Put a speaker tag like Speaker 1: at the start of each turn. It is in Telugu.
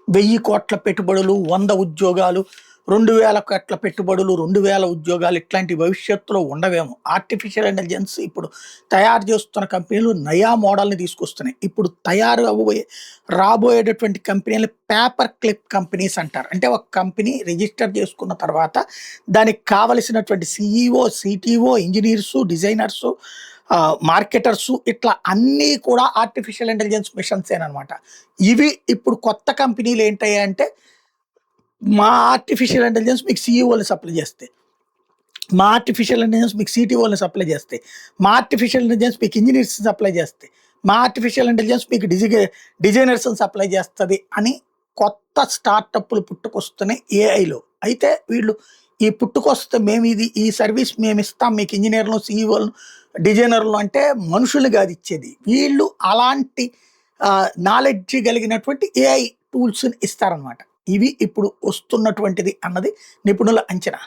Speaker 1: 1000 కోట్ల పెట్టుబడులు, 100 ఉద్యోగాలు, 2000 కోట్ల పెట్టుబడులు, 2000 ఉద్యోగాలు ఇట్లాంటి భవిష్యత్తులో ఉండవేమో. ఆర్టిఫిషియల్ ఇంటెలిజెన్స్ ఇప్పుడు తయారు చేస్తున్న కంపెనీలు నయా మోడల్‌ని తీసుకొస్తున్నాయి. ఇప్పుడు తయారు రాబోయేటటువంటి కంపెనీలు పేపర్ క్లిప్ కంపెనీస్ అంటారు. అంటే ఒక కంపెనీ రిజిస్టర్ చేసుకున్న తర్వాత దానికి కావలసినటువంటి సీఈఓ, సిటిఓ, ఇంజినీర్సు, డిజైనర్సు, మార్కెటర్సు ఇట్లా అన్నీ కూడా ఆర్టిఫిషియల్ ఇంటెలిజెన్స్ మిషన్సేననమాట. ఇవి ఇప్పుడు కొత్త కంపెనీలు ఏంటయ్యాయంటే, మా ఆర్టిఫిషియల్ ఇంటెలిజెన్స్ మీకు సీఈఓని సప్లై చేస్తాయి. మా ఆర్టిఫిషియల్ ఇంటెలిజెన్స్ మీకు సిటీఓని సప్లై చేస్తాయి. మా ఆర్టిఫిషియల్ ఇంటెలిజెన్స్ మీకు ఇంజినీర్స్‌ని సప్లై చేస్తాయి. మా ఆర్టిఫిషియల్ ఇంటెలిజెన్స్ మీకు డిజైనర్స్‌ని సప్లై చేస్తది అని కొత్త స్టార్టప్‌లు పుట్టుకొస్తున్నాయి ఏఐలో. అయితే వీళ్ళు ఈ పుట్టుకొస్తే ఈ సర్వీస్ మేమిస్తాం మీకు ఇంజినీర్‌లను, సీఈఓలను, డిజైనర్‌లను అంటే మనుషుల్ని కాదు ఇచ్చేది. వీళ్ళు అలాంటి నాలెడ్జ్ కలిగినటువంటి ఏఐ టూల్స్‌ని ఇస్తారనమాట. ఇవి ఇప్పుడు వస్తున్నటువంటిది అన్నది నిపుణుల అంచనా.